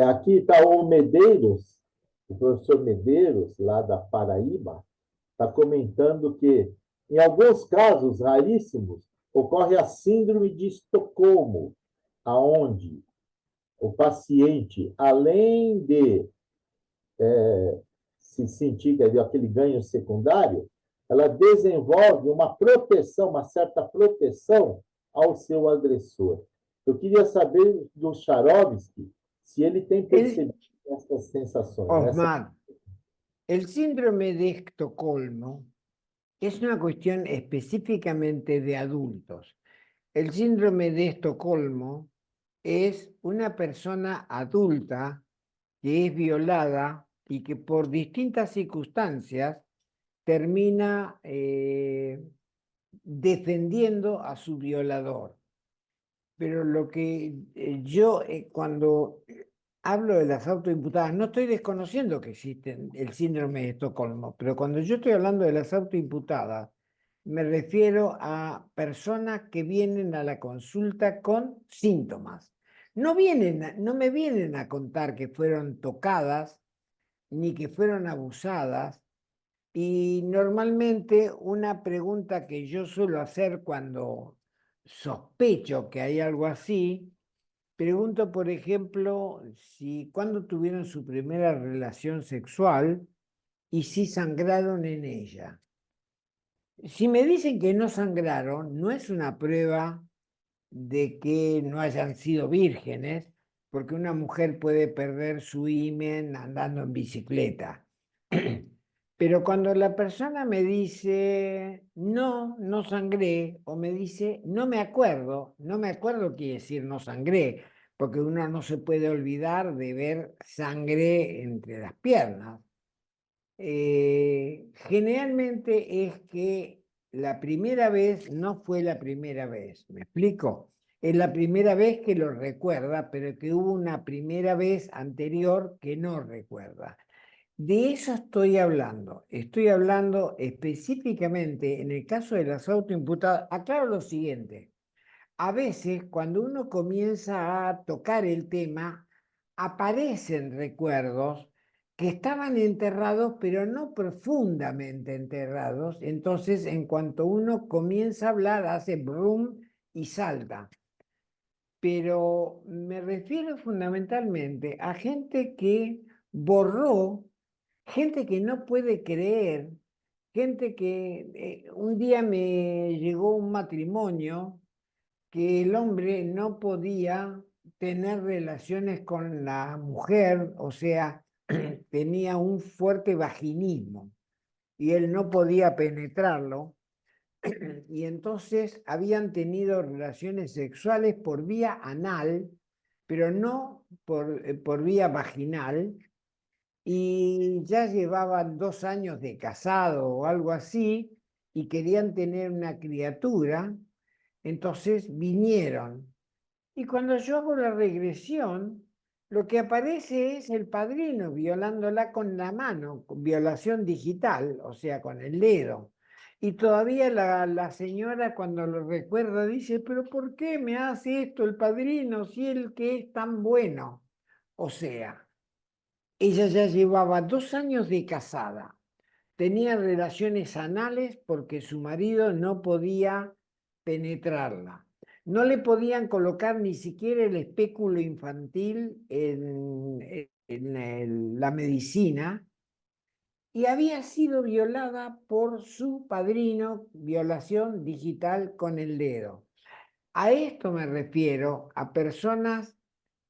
S1: Aqui está o Medeiros, o professor Medeiros, lá da Paraíba, está comentando que, em alguns casos raríssimos, ocorre a síndrome de Estocolmo, aonde o paciente, além de se sentir aquele ganho secundário, ela desenvolve uma proteção, uma certa proteção ao seu agressor. Eu queria saber do Charovsky se ele tem percebido essas sensações.
S2: Osmar, el síndrome de Estocolmo es una cuestión específicamente de adultos. El síndrome de Estocolmo es una persona adulta que es violada y que por distintas circunstancias termina defendiendo a su violador. Pero lo que yo cuando hablo de las autoimputadas, no estoy desconociendo que existe el síndrome de Estocolmo, pero cuando yo estoy hablando de las autoimputadas, me refiero a personas que vienen a la consulta con síntomas. No me vienen a contar que fueron tocadas ni que fueron abusadas. Y normalmente una pregunta que yo suelo hacer cuando sospecho que hay algo así, pregunto, por ejemplo, si cuando tuvieron su primera relación sexual y si sangraron en ella. Si me dicen que no sangraron, no es una prueba de que no hayan sido vírgenes, porque una mujer puede perder su himen andando en bicicleta. Pero cuando la persona me dice, no, no sangré, o me dice, no me acuerdo quiere decir no sangré, porque uno no se puede olvidar de ver sangre entre las piernas. Generalmente es que la primera vez no fue la primera vez, ¿me explico? Es la primera vez que lo recuerda, pero que hubo una primera vez anterior que no recuerda. De eso estoy hablando específicamente en el caso de las autoimputadas. Aclaro lo siguiente, a veces cuando uno comienza a tocar el tema, aparecen recuerdos que estaban enterrados, pero no profundamente enterrados. Entonces, en cuanto uno comienza a hablar, hace brum y salta. Pero me refiero fundamentalmente a gente que borró, gente que no puede creer, gente que un día me llegó un matrimonio que el hombre no podía tener relaciones con la mujer, o sea, tenía un fuerte vaginismo y él no podía penetrarlo, y entonces habían tenido relaciones sexuales por vía anal, pero no por vía vaginal, y ya llevaban 2 años de casado o algo así, y querían tener una criatura, entonces vinieron. Y cuando yo hago la regresión, lo que aparece es el padrino violándola con la mano, con violación digital, o sea, con el dedo. Y todavía la señora cuando lo recuerda dice, pero ¿por qué me hace esto el padrino si él que es tan bueno? O sea, ella ya llevaba 2 años de casada, tenía relaciones anales porque su marido no podía penetrarla. No le podían colocar ni siquiera el espéculo infantil en la medicina, y había sido violada por su padrino, violación digital con el dedo. A esto me refiero, a personas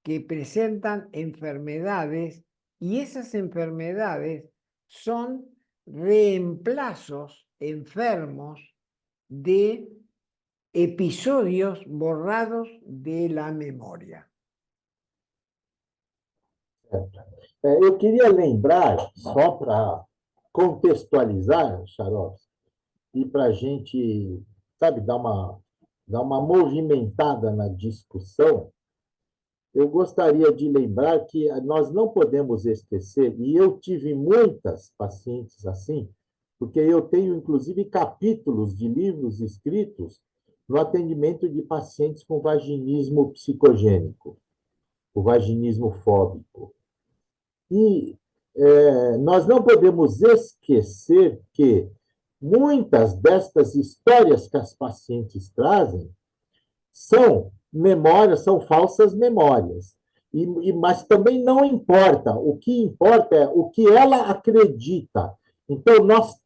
S2: que presentan enfermedades, y esas enfermedades son reemplazos enfermos de episodios borrados de la memoria.
S1: Eu queria lembrar, só para contextualizar, Xarope, e para a gente, sabe, dar uma movimentada na discussão, eu gostaria de lembrar que nós não podemos esquecer, e eu tive muitas pacientes assim, porque eu tenho, inclusive, capítulos de livros escritos no atendimento de pacientes com vaginismo psicogênico, o vaginismo fóbico. E nós não podemos esquecer que muitas destas histórias que as pacientes trazem são memórias, são falsas memórias. Mas também não importa. O que importa é o que ela acredita. Então, nós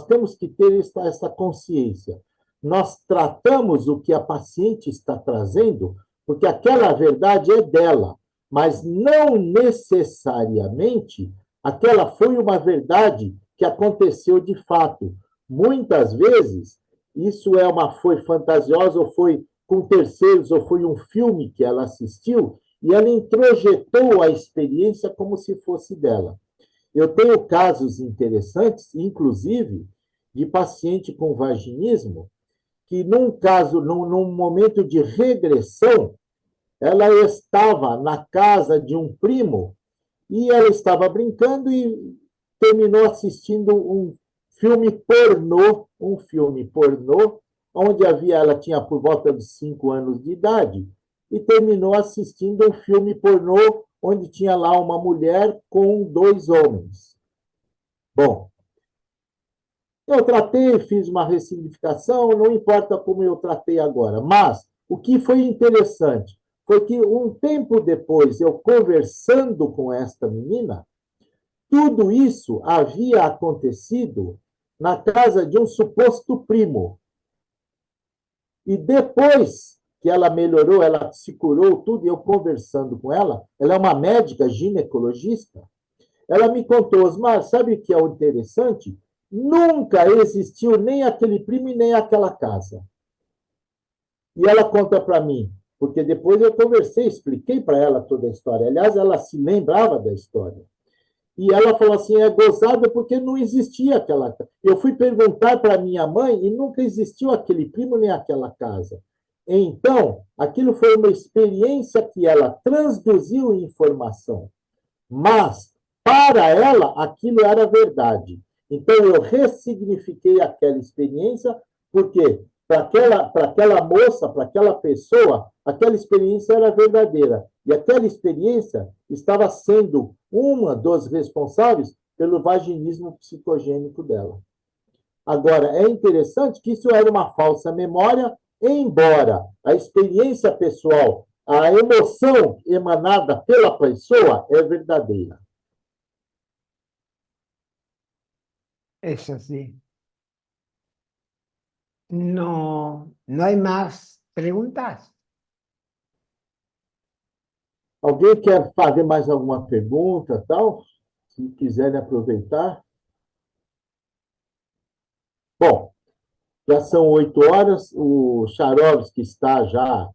S1: temos que ter essa consciência. Nós tratamos o que a paciente está trazendo, porque aquela verdade é dela, mas não necessariamente aquela foi uma verdade que aconteceu de fato. Muitas vezes, isso foi fantasiosa, ou foi com terceiros, ou foi um filme que ela assistiu, e ela introjetou a experiência como se fosse dela. Eu tenho casos interessantes, inclusive, de paciente com vaginismo, que num momento de regressão, ela estava na casa de um primo e ela estava brincando e terminou assistindo um filme pornô, onde ela tinha por volta de 5 anos de idade, e terminou assistindo um filme pornô onde tinha lá uma mulher com 2 homens. Bom, eu tratei, fiz uma ressignificação, não importa como eu tratei agora, mas o que foi interessante foi que um tempo depois, eu conversando com esta menina, tudo isso havia acontecido na casa de um suposto primo. E depois que ela melhorou, ela se curou, tudo, e eu conversando com ela é uma médica ginecologista, ela me contou, Osmar, sabe o que é o interessante? Nunca existiu nem aquele primo e nem aquela casa. E ela conta para mim, porque depois eu conversei, expliquei para ela toda a história. Aliás, ela se lembrava da história. E ela falou assim, é gozada porque não existia aquela casa. Eu fui perguntar para minha mãe e nunca existiu aquele primo nem aquela casa. Então, aquilo foi uma experiência que ela transduziu em informação. Mas, para ela, aquilo era verdade. Então, eu ressignifiquei aquela experiência, porque para aquela moça, para aquela pessoa, aquela experiência era verdadeira. E aquela experiência estava sendo uma dos responsáveis pelo vaginismo psicogênico dela. Agora, é interessante que isso era uma falsa memória, embora a experiência pessoal, a emoção emanada pela pessoa é verdadeira.
S2: Es así. No, no hay más preguntas.
S1: Alguém quer fazer mais alguma pergunta, tal? Se quiserem aproveitar. Bom, já são 8 horas, o Charovski está já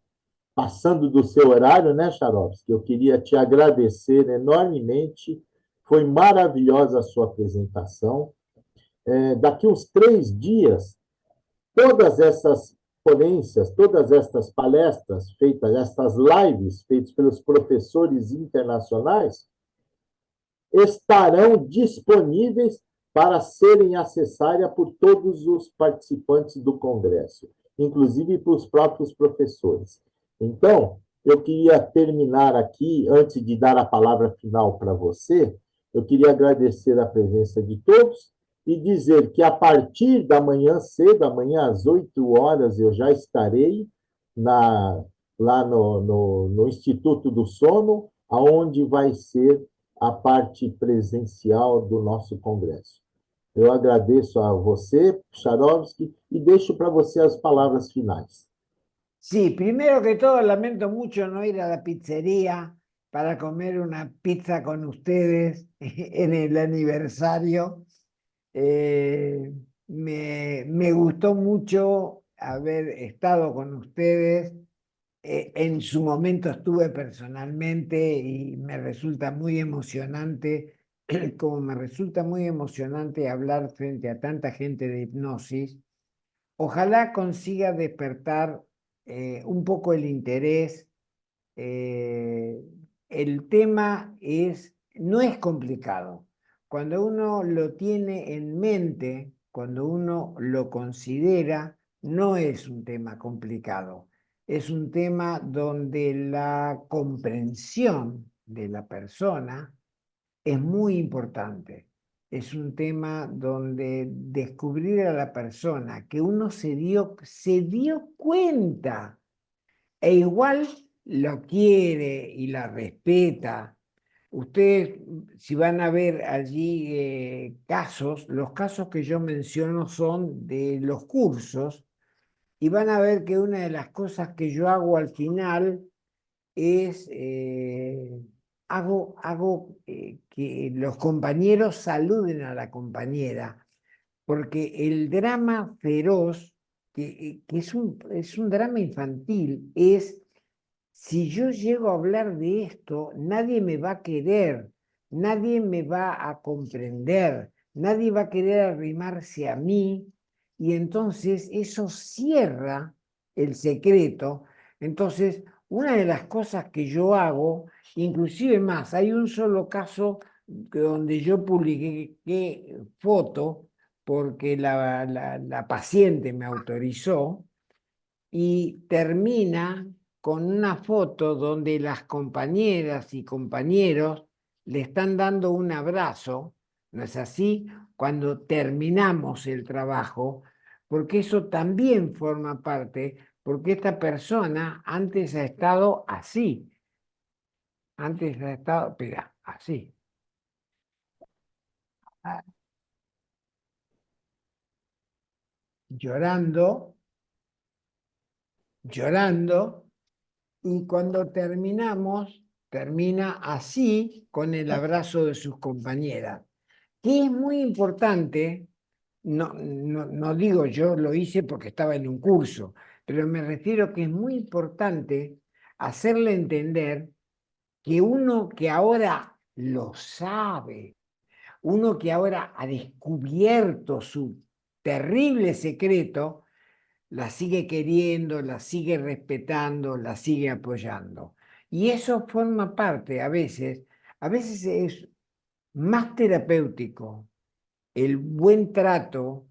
S1: passando do seu horário, né, Charovski? Eu queria te agradecer enormemente, foi maravilhosa a sua apresentação. Daqui uns 3 dias, todas essas ponências, todas estas palestras feitas, estas lives feitas pelos professores internacionais, estarão disponíveis para serem acessadas por todos os participantes do Congresso, inclusive para os próprios professores. Então, eu queria terminar aqui, antes de dar a palavra final para você, eu queria agradecer a presença de todos e dizer que a partir da manhã cedo, amanhã às 8 horas, eu já estarei lá no Instituto do Sono, aonde vai ser a parte presencial do nosso congresso. Eu agradeço a você, Charovski, e deixo para você as palavras finais.
S2: Sí, primero que todo lamento mucho no ir a la pizzería para comer una pizza con ustedes en el aniversario. Me gustó mucho haber estado con ustedes. En su momento estuve personalmente y me resulta muy emocionante, como me resulta muy emocionante hablar frente a tanta gente de hipnosis. Ojalá consiga despertar un poco el interés. eh, el tema no es complicado. Cuando uno lo tiene en mente, cuando uno lo considera, no es un tema complicado. Es un tema donde la comprensión de la persona es muy importante. Es un tema donde descubrir a la persona que uno se dio cuenta e igual lo quiere y la respeta. Ustedes, si van a ver allí casos, los casos que yo menciono son de los cursos, y van a ver que una de las cosas que yo hago al final es, hago que los compañeros saluden a la compañera, porque el drama feroz, que es un drama infantil, es si yo llego a hablar de esto, nadie me va a querer, nadie me va a comprender, nadie va a querer arrimarse a mí, y entonces eso cierra el secreto. Entonces, una de las cosas que yo hago, inclusive más, hay un solo caso donde yo publiqué foto porque la paciente me autorizó, y termina con una foto donde las compañeras y compañeros le están dando un abrazo, ¿no es así? Cuando terminamos el trabajo, porque eso también forma parte, porque esta persona antes ha estado así, antes ha estado, espera, así, llorando, llorando, y cuando terminamos, termina así con el abrazo de sus compañeras, que es muy importante. No digo yo lo hice porque estaba en un curso, pero me refiero que es muy importante hacerle entender que uno que ahora lo sabe, uno que ahora ha descubierto su terrible secreto, la sigue queriendo, la sigue respetando, la sigue apoyando. Y eso forma parte, a veces es más terapéutico el buen trato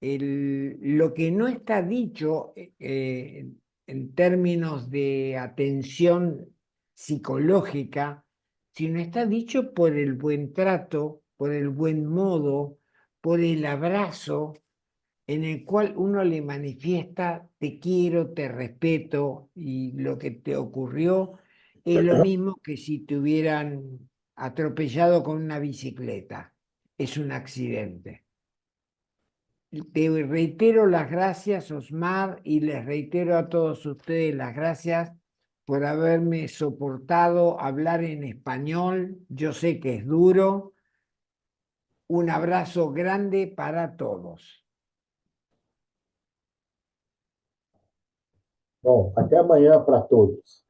S2: lo que no está dicho en términos de atención psicológica, sino está dicho por el buen trato, por el buen modo, por el abrazo en el cual uno le manifiesta te quiero, te respeto y lo que te ocurrió es lo mismo que si te hubieran atropellado con una bicicleta. Es un accidente. Te reitero las gracias, Osmar, y les reitero a todos ustedes las gracias por haberme soportado hablar en español. Yo sé que es duro. Un abrazo grande para todos.
S1: Bom, até amanhã para todos.